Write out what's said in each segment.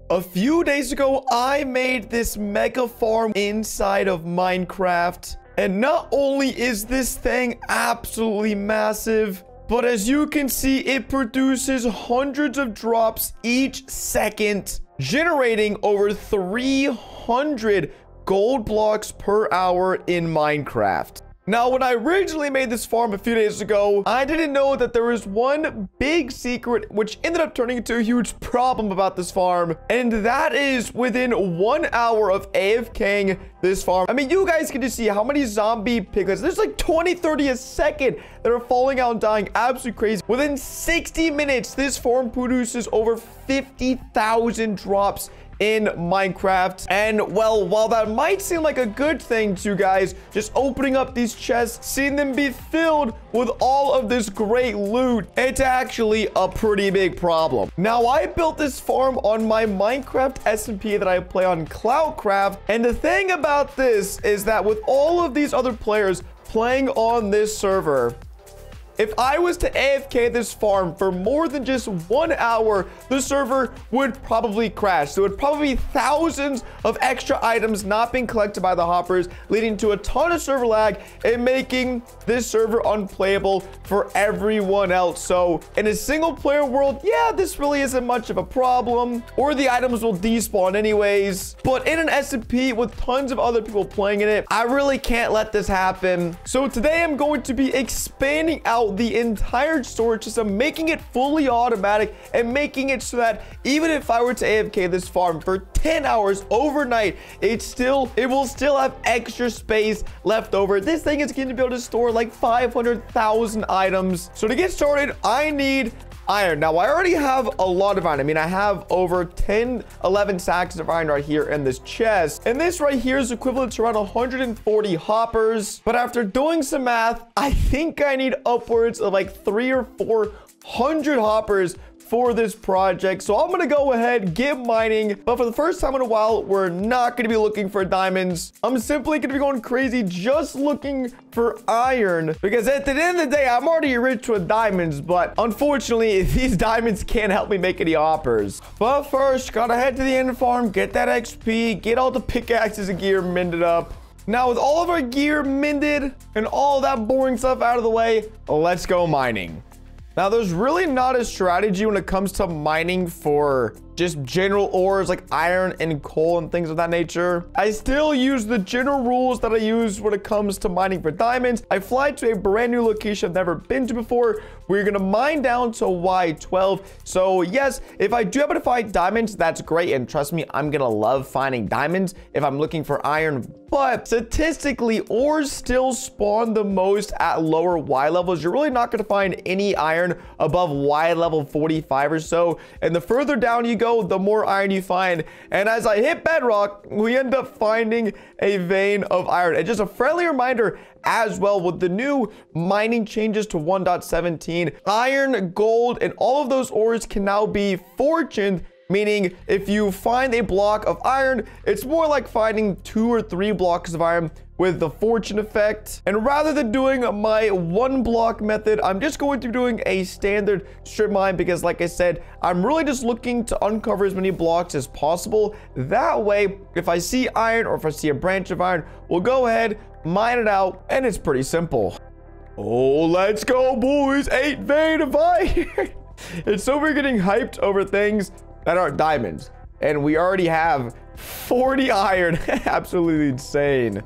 A few days ago, I made this mega farm inside of Minecraft. And not only is this thing absolutely massive, but as you can see, it produces hundreds of drops each second, generating over 300 gold blocks per hour in Minecraft. Now, when I originally made this farm a few days ago, I didn't know that there was one big secret which ended up turning into a huge problem about this farm. And that is within 1 hour of AFKing this farm. I mean, you guys can just see how many zombie piglets. There's like 20, 30 a second that are falling out and dying. Absolutely crazy. Within 60 minutes, this farm produces over 50,000 drops in Minecraft. And well, while that might seem like a good thing to you guys, just opening up these chests, seeing them be filled with all of this great loot, it's actually a pretty big problem. Now, I built this farm on my Minecraft SMP that I play on Cloudcraft, and the thing about this is that with all of these other players playing on this server, if I was to AFK this farm for more than just 1 hour, the server would probably crash. There would probably be thousands of extra items not being collected by the hoppers, leading to a ton of server lag and making this server unplayable for everyone else. So in a single player world, yeah, this really isn't much of a problem, or the items will despawn anyways. But in an SMP with tons of other people playing in it, I really can't let this happen. So today I'm going to be expanding out the entire storage system, making it fully automatic and making it so that even if I were to AFK this farm for 10 hours overnight, it will still have extra space left over. This thing is going to be able to store like 500,000 items. So to get started, I need iron. Now, I already have a lot of iron. I mean, I have over 11 sacks of iron right here in this chest. And this right here is equivalent to around 140 hoppers. But after doing some math, I think I need upwards of like 300 or 400 hoppers for this project. So I'm gonna go ahead, get mining, but for the first time in a while, we're not gonna be looking for diamonds. I'm simply gonna be going crazy just looking for iron, because at the end of the day, I'm already rich with diamonds, but unfortunately, these diamonds can't help me make any hoppers. But first, gotta head to the end farm, get that XP, get all the pickaxes and gear mended up. Now, with all of our gear mended and all that boring stuff out of the way, let's go mining. Now, there's really not a strategy when it comes to mining for just general ores like iron and coal and things of that nature. I still use the general rules that I use when it comes to mining for diamonds. I fly to a brand new location I've never been to before. We're gonna mine down to Y12. So yes, if I do happen to find diamonds, that's great. And trust me, I'm gonna love finding diamonds if I'm looking for iron. But statistically, ores still spawn the most at lower Y levels. You're really not gonna find any iron above Y level 45 or so. And the further down you go, the more iron you find. And as I hit bedrock, we end up finding a vein of iron. And just a friendly reminder as well, with the new mining changes to 1.17, iron, gold, and all of those ores can now be fortuned, meaning if you find a block of iron, it's more like finding 2 or 3 blocks of iron with the fortune effect. And rather than doing my 1 block method, I'm just going to be doing a standard strip mine, because like I said, I'm really just looking to uncover as many blocks as possible. That way, if I see iron or if I see a branch of iron, we'll go ahead, mine it out, and it's pretty simple. Oh, let's go, boys. 8 vein of iron. It's so we're getting hyped over things that aren't diamonds, and we already have 40 iron. Absolutely insane.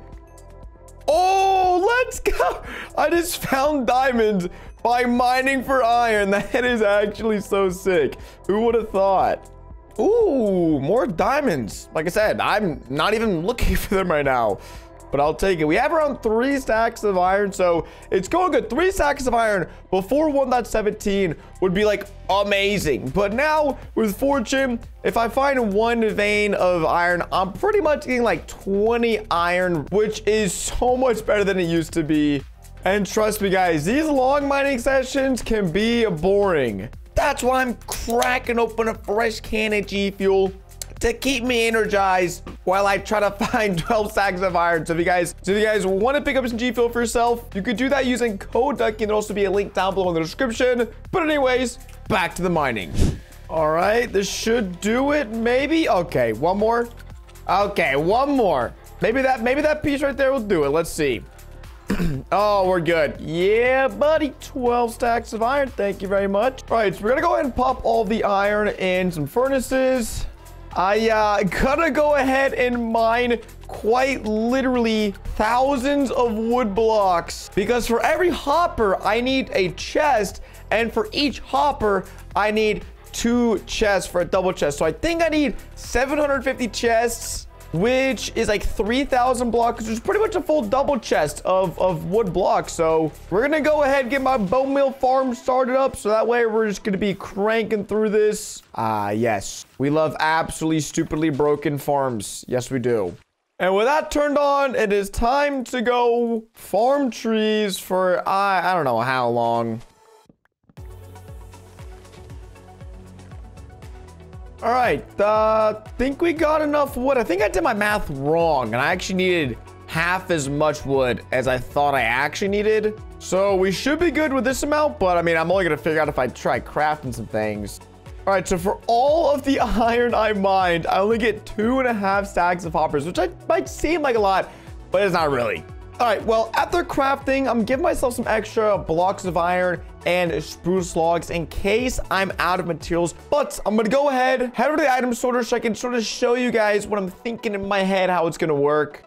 Oh, let's go. I just found diamonds by mining for iron. That is actually so sick. Who would have thought? Ooh, more diamonds. Like I said, I'm not even looking for them right now, but I'll take it. We have around 3 stacks of iron, so it's going good. 3 stacks of iron before 1.17 would be like amazing. But now with fortune, if I find 1 vein of iron, I'm pretty much getting like 20 iron, which is so much better than it used to be. And trust me, guys, these long mining sessions can be boring. That's why I'm cracking open a fresh can of G Fuel to keep me energized while I try to find 12 stacks of iron. So if you guys want to pick up some G Fuel for yourself, you could do that using code Ducky, and there'll also be a link down below in the description. But anyways, back to the mining. All right, this should do it, maybe. Okay, one more. Okay, one more. Maybe that piece right there will do it. Let's see. Oh, we're good. Yeah, buddy. 12 stacks of iron. Thank you very much. All right, so we're gonna go ahead and pop all the iron in some furnaces. I gotta go ahead and mine quite literally thousands of wood blocks, because for every hopper I need a chest, and for each hopper I need 2 chests for a double chest. So I think I need 750 chests, which is like 3,000 blocks, which is pretty much a full double chest of wood blocks. So we're gonna go ahead and get my bone meal farm started up, so that way we're just gonna be cranking through this. Yes, we love absolutely stupidly broken farms. Yes, we do. And with that turned on, it is time to go farm trees for I don't know how long. All right, think we got enough wood. I think I did my math wrong, and I actually needed half as much wood as I thought I actually needed. So we should be good with this amount, but I mean, I'm only gonna figure out if I try crafting some things. All right, so for all of the iron I mined, I only get 2.5 stacks of hoppers, which might seem like a lot, but it's not really. All right, well, after crafting, I'm giving myself some extra blocks of iron and spruce logs in case I'm out of materials. But I'm gonna go ahead, head over to the item sorter so I can sort of show you guys what I'm thinking in my head, how it's gonna work.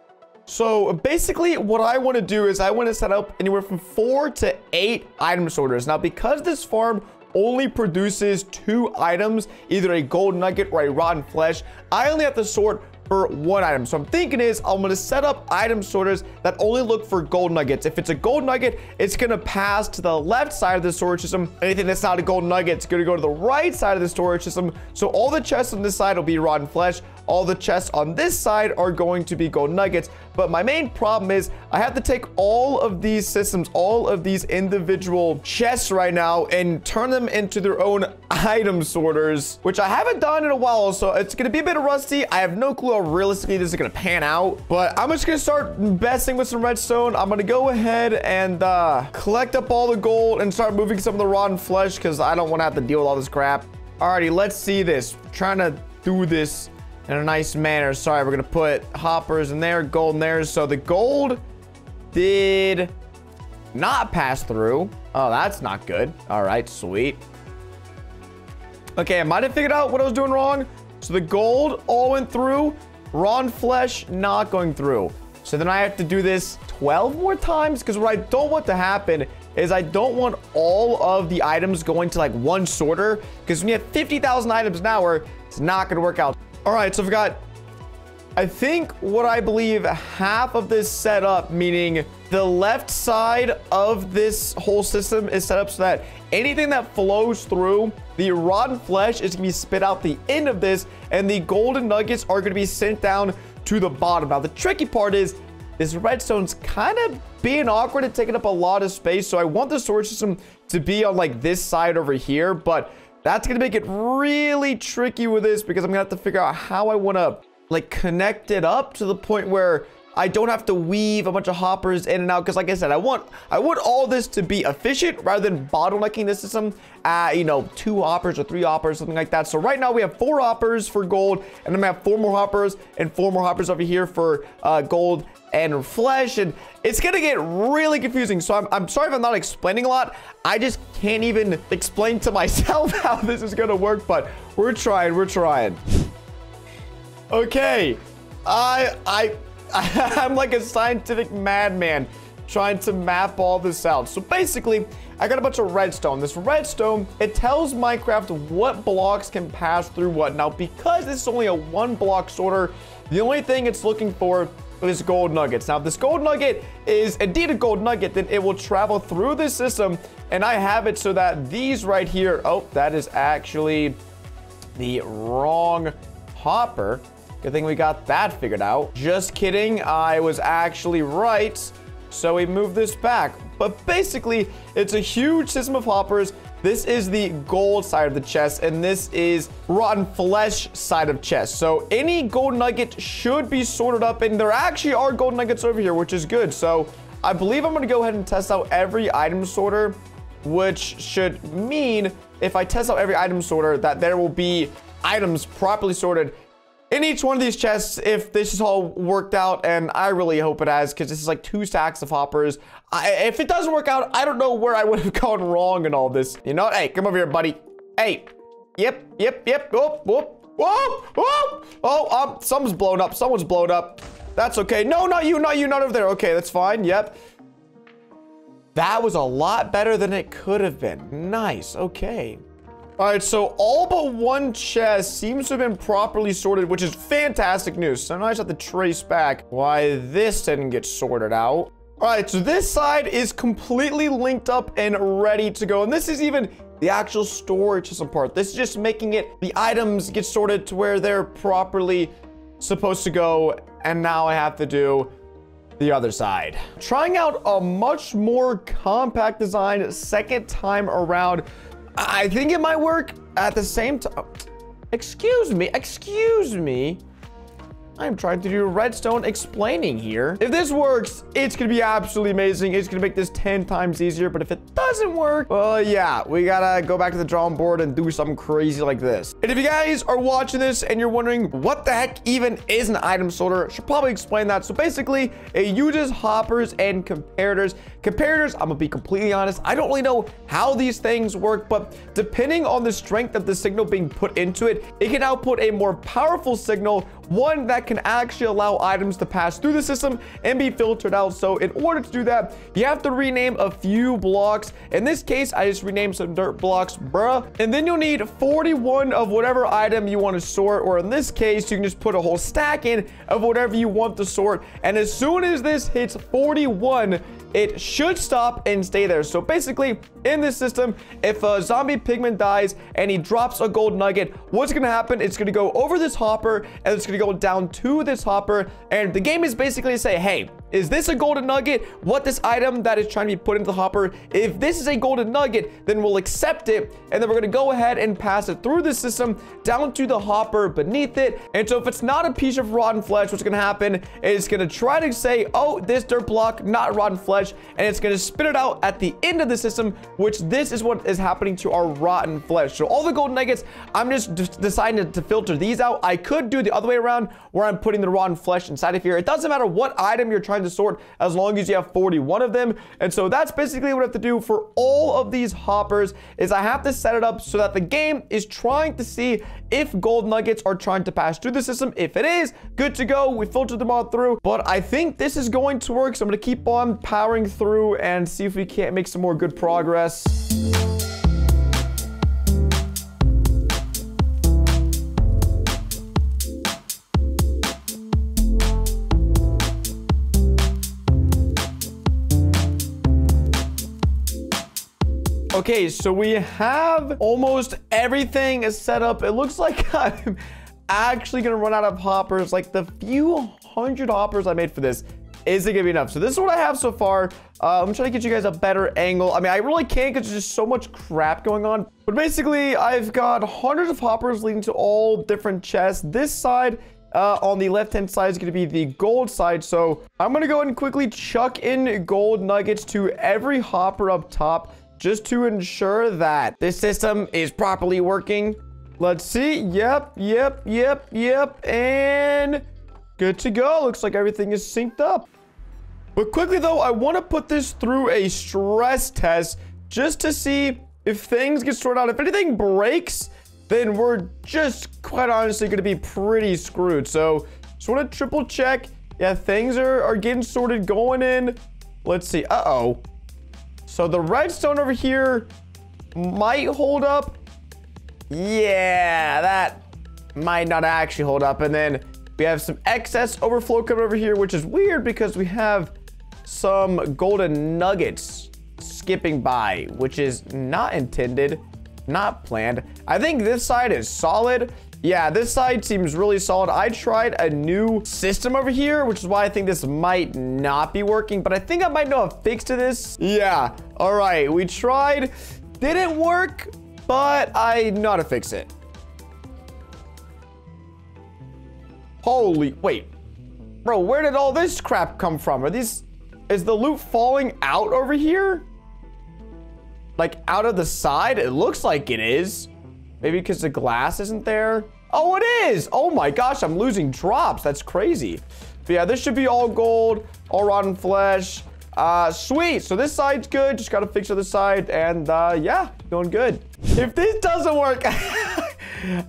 So basically what I want to do is I want to set up anywhere from 4 to 8 item sorters. Now, because this farm only produces 2 items, either a gold nugget or a rotten flesh, I only have to sort for 1 item. So I'm thinking is I'm gonna set up item sorters that only look for gold nuggets. If it's a gold nugget, it's gonna pass to the left side of the storage system. Anything that's not a gold nugget, it's gonna go to the right side of the storage system. So all the chests on this side will be rotten flesh. All the chests on this side are going to be gold nuggets. But my main problem is I have to take all of these systems, all of these individual chests right now, and turn them into their own item sorters, which I haven't done in a while. So it's going to be a bit rusty. I have no clue how realistically this is going to pan out, but I'm just going to start investing with some redstone. I'm going to go ahead and collect up all the gold and start moving some of the rotten flesh, because I don't want to have to deal with all this crap. Alrighty, let's see this. I'm trying to do this in a nice manner. Sorry, we're gonna put hoppers in there, gold in there. So the gold did not pass through. Oh, that's not good. All right, sweet. Okay, I might have figured out what I was doing wrong. So the gold all went through, rotten flesh not going through. So then I have to do this 12 more times, because what I don't want to happen is I don't want all of the items going to like one sorter, because when you have 50,000 items an hour, it's not gonna work out. All right, so I've got, I think what I believe half of this set up, meaning the left side of this whole system is set up so that anything that flows through the rotten flesh is gonna be spit out the end of this, and the golden nuggets are gonna be sent down to the bottom. Now, the tricky part is this redstone's kind of being awkward and taking up a lot of space. So I want the storage system to be on like this side over here, but that's going to make it really tricky with this, because I'm going to have to figure out how I want to like connect it up to the point where I don't have to weave a bunch of hoppers in and out. Because like I said, I want all this to be efficient rather than bottlenecking the system at, you know, 2 hoppers or 3 hoppers, something like that. So right now we have 4 hoppers for gold, and I'm gonna have 4 more hoppers and 4 more hoppers over here for gold and flesh, and it's gonna get really confusing. So I'm sorry if I'm not explaining a lot. I just can't even explain to myself how this is gonna work, but we're trying. Okay, I'm like a scientific madman trying to map all this out. So basically, I got a bunch of redstone. This redstone, it tells Minecraft what blocks can pass through what. Now, because this is only a 1 block sorter, the only thing it's looking for is gold nuggets. Now, if this gold nugget is indeed a gold nugget, then it will travel through this system, and I have it so that these right here, oh, that is actually the wrong hopper. Good thing we got that figured out. Just kidding, I was actually right. So we move this back. But basically, it's a huge system of hoppers. This is the gold side of the chest, and this is rotten flesh side of chest. So any gold nugget should be sorted up, and there actually are gold nuggets over here, which is good. So I believe I'm gonna go ahead and test out every item sorter, which should mean if I test out every item sorter, that there will be items properly sorted in each one of these chests if this is all worked out, and I really hope it has, because this is like 2 stacks of hoppers. If it doesn't work out, I don't know where I would have gone wrong in all this. You know what? Hey, come over here, buddy. Hey. Yep. Whoop, whoop, whoop, whoop. Oh, something's blown up. Someone's blown up. That's okay. No, not you, not over there. Okay, that's fine. Yep. That was a lot better than it could have been. Nice. Okay. All right, so all but one chest seems to have been properly sorted, which is fantastic news. So now I just have to trace back why this didn't get sorted out. All right, so this side is completely linked up and ready to go. And this is even the actual storage system part. This is just making it, the items get sorted to where they're properly supposed to go. And now I have to do the other side. Trying out a much more compact design second time around. I think it might work at the same time. Excuse me. I'm trying to do redstone explaining here. If this works, it's gonna be absolutely amazing. It's gonna make this 10 times easier. But if it doesn't work, well, yeah, we gotta go back to the drawing board and do something crazy like this. And if you guys are watching this and you're wondering what the heck even is an item sorter, I should probably explain that. So basically, it uses hoppers and comparators. Comparators, I'm gonna be completely honest, I don't really know how these things work, but depending on the strength of the signal being put into it, it can output a more powerful signal, one that can actually allow items to pass through the system and be filtered out. So in order to do that, you have to rename a few blocks. In this case, I just renamed some dirt blocks, bruh. And then you'll need 41 of whatever item you want to sort, or in this case, you can just put a whole stack in of whatever you want to sort. And as soon as this hits 41, it should stop and stay there. So basically, in this system, if a zombie pigman dies and he drops a gold nugget, what's gonna happen? It's gonna go over this hopper and it's gonna go down to this hopper. And the game is basically to say, hey, is this a golden nugget? What this item that is trying to be put into the hopper? If this is a golden nugget, then we'll accept it. And then we're gonna go ahead and pass it through the system down to the hopper beneath it. And so if it's not a piece of rotten flesh, what's gonna happen is it's gonna try to say, oh, this dirt block, not rotten flesh. And it's going to spit it out at the end of the system, which this is what is happening to our rotten flesh. So all the golden nuggets, I'm just deciding to filter these out. I could do the other way around where I'm putting the rotten flesh inside of here. It doesn't matter what item you're trying to sort as long as you have 41 of them. And so that's basically what I have to do for all of these hoppers is I have to set it up so that the game is trying to see if gold nuggets are trying to pass through the system. If it is, good to go. We filtered them all through. But I think this is going to work. So I'm going to keep on powering through and see if we can't make some more good progress. Okay, so we have almost everything set up. It looks like I'm actually gonna run out of hoppers. Like the few hundred hoppers I made for this isn't gonna be enough. So this is what I have so far. I'm trying to get you guys a better angle. I mean, I really can't because there's just so much crap going on. But basically, I've got hundreds of hoppers leading to all different chests. This side, on the left-hand side, is gonna be the gold side. So I'm gonna go ahead and quickly chuck in gold nuggets to every hopper up top, just to ensure that this system is properly working. Let's see. Yep. And good to go. Looks like everything is synced up. But quickly though, I want to put this through a stress test just to see if things get sorted out. If anything breaks, then we're just quite honestly going to be pretty screwed. So just want to triple check. Yeah, things are getting sorted going in. Let's see. Uh-oh. So the redstone over here might hold up. Yeah, that might not actually hold up. And then we have some excess overflow coming over here, which is weird because we have some golden nuggets skipping by, which is not intended, not planned. I think this side is solid. Yeah, this side seems really solid. I tried a new system over here, which is why I think this might not be working, but I think I might know a fix to this. Yeah, all right, we tried, didn't work, but I know how to fix it. Holy, wait. Bro, where did all this crap come from? Is the loot falling out over here? like out of the side? It looks like it is. Maybe because the glass isn't there. Oh, it is. Oh my gosh, I'm losing drops. That's crazy. But yeah, this should be all gold, all rotten flesh. Sweet. So this side's good. Just got to fix the other side. And yeah, going good. If this doesn't work,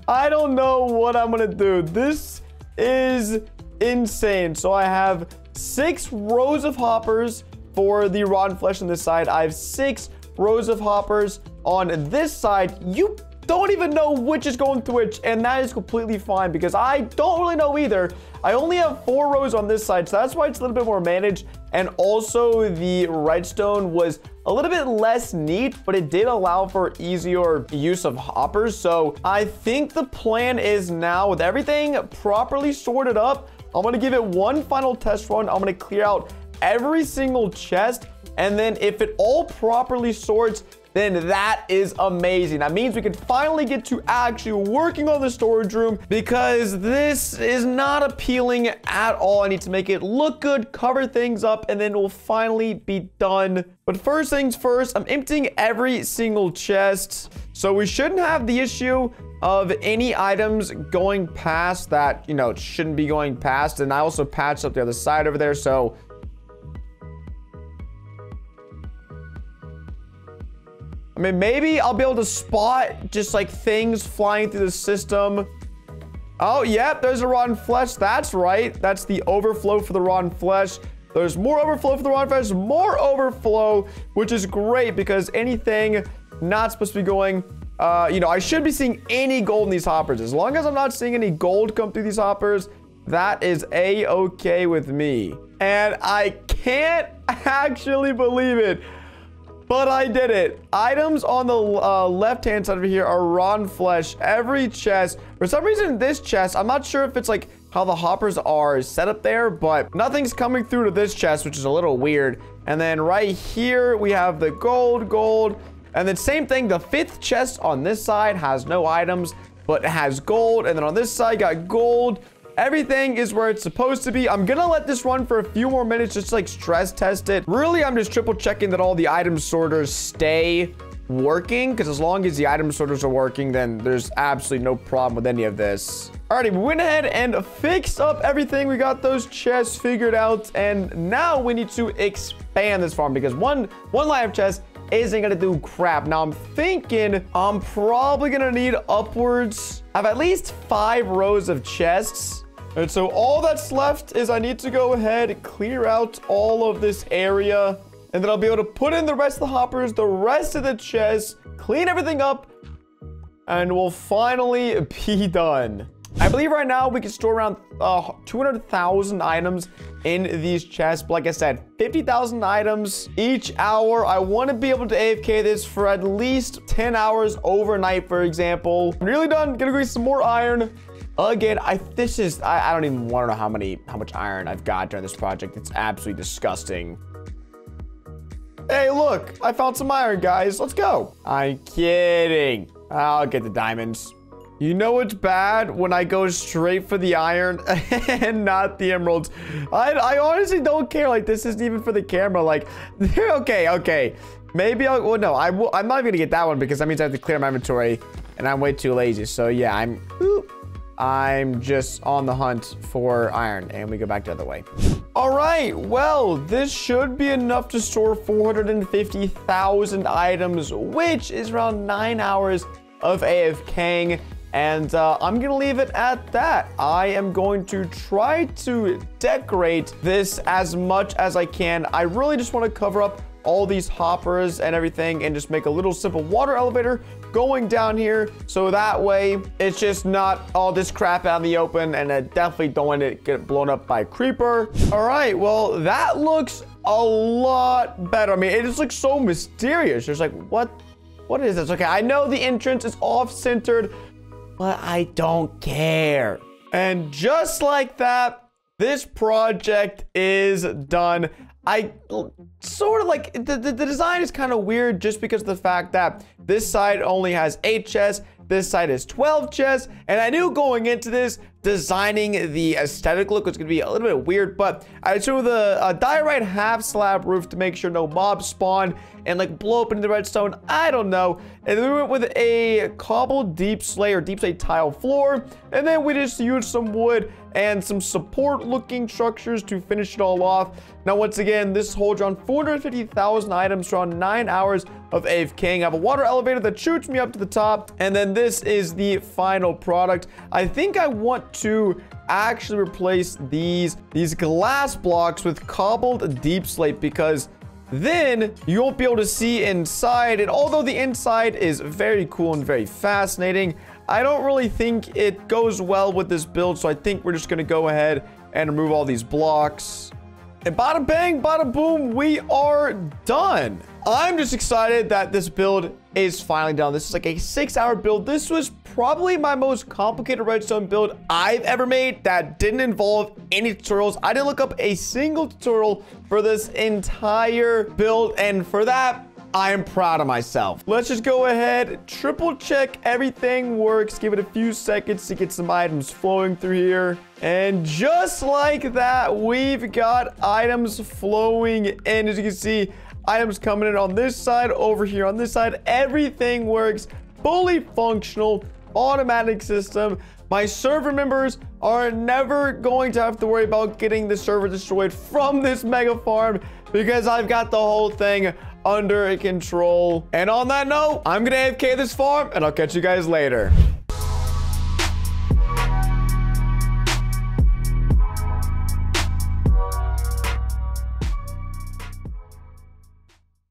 I don't know what I'm going to do. This is insane. So I have 6 rows of hoppers for the rotten flesh on this side. I have 6 rows of hoppers on this side. You don't even know which is going to which, and that is completely fine because I don't really know either. I only have 4 rows on this side, so that's why it's a little bit more managed. And also the redstone was a little bit less neat, but it did allow for easier use of hoppers. So I think the plan is now, with everything properly sorted up, I'm going to give it one final test run. I'm going to clear out every single chest, and then if it all properly sorts, then that is amazing. That means we can finally get to actually working on the storage room, because this is not appealing at all. I need to make it look good, cover things up, and then we'll finally be done. But first things first, I'm emptying every single chest. So we shouldn't have the issue of any items going past that, you know, it shouldn't be going past. And I also patched up the other side over there. So I mean, maybe I'll be able to spot just like things flying through the system. Oh, yep, there's a rotten flesh. That's right. That's the overflow for the rotten flesh. There's more overflow for the rotten flesh, more overflow, which is great because anything not supposed to be going, you know, I should be seeing any gold in these hoppers. As long as I'm not seeing any gold come through these hoppers, that is a-okay with me. And I can't actually believe it, but I did it. Items on the left-hand side over here are rotten flesh. Every chest, for some reason, this chest, I'm not sure if it's like how the hoppers are set up there, but nothing's coming through to this chest, which is a little weird. And then right here, we have the gold. And then same thing, the 5th chest on this side has no items, but it has gold. And then on this side, got gold. Everything is where it's supposed to be. I'm gonna let this run for a few more minutes just to like stress test it. Really, I'm just triple checking that all the item sorters stay working, because as long as the item sorters are working, then there's absolutely no problem with any of this. Alrighty, we went ahead and fixed up everything. We got those chests figured out, and now we need to expand this farm, because one live chest isn't gonna do crap. Now I'm thinking I'm probably gonna need upwards of at least 5 rows of chests. And so all that's left is I need to go ahead and clear out all of this area, and then I'll be able to put in the rest of the hoppers, the rest of the chests, clean everything up, and we'll finally be done. I believe right now we can store around 200,000 items in these chests. But like I said, 50,000 items each hour. I want to be able to AFK this for at least 10 hours overnight, for example. I'm nearly done. Gonna go get some more iron. Again, I don't even want to know how much iron I've got during this project. It's absolutely disgusting. Hey, look, I found some iron, guys. Let's go. I'm kidding. I'll get the diamonds. You know what's bad? When I go straight for the iron and not the emeralds. I honestly don't care. Like, this isn't even for the camera. Like, okay. Maybe well, no, I'm not gonna get that one because that means I have to clear my inventory, and I'm way too lazy. So yeah, I'm just on the hunt for iron, and we go back the other way. All right, well, this should be enough to store 450,000 items, which is around 9 hours of AFKing. And I'm gonna leave it at that. I am going to try to decorate this as much as I can. I really just want to cover up all these hoppers and everything and just make a little simple water elevator going down here, so that way it's just not all this crap out in the open, and I definitely don't want it to get blown up by a creeper. All right, well, that looks a lot better. I mean, it just looks so mysterious. There's like, what is this? Okay, I know the entrance is off-centered, but I don't care. And just like that, this project is done. I sort of like, the design is kind of weird just because of the fact that this side only has 8 chests, this side is 12 chests, and I knew going into this designing the aesthetic look. It's going to be a little bit weird, but I chose with a diorite half slab roof to make sure no mobs spawn and like blow up into the redstone. I don't know. And then we went with a cobbled deep slate or deep slate tile floor. And then we just used some wood and some support looking structures to finish it all off. Now, once again, this holds around 450,000 items for around 9 hours of AFKing. I have a water elevator that shoots me up to the top. And then this is the final product. I think I want to actually replace these glass blocks with cobbled deep slate, because then you won't be able to see inside. And although the inside is very cool and very fascinating, I don't really think it goes well with this build. So I think we're just going to go ahead and remove all these blocks. And bada bang, bada boom, we are done. I'm just excited that this build is finally done. This is like a 6-hour build. This was probably my most complicated redstone build I've ever made that didn't involve any tutorials. I didn't look up a single tutorial for this entire build, and for that, I am proud of myself. Let's just go ahead, triple check everything works, give it a few seconds to get some items flowing through here. And just like that, we've got items flowing in. As you can see, items coming in on this side, over here on this side. Everything works, fully functional, automatic system. My server members are never going to have to worry about getting the server destroyed from this mega farm, because I've got the whole thing under control. And on that note, I'm gonna AFK this farm, and I'll catch you guys later.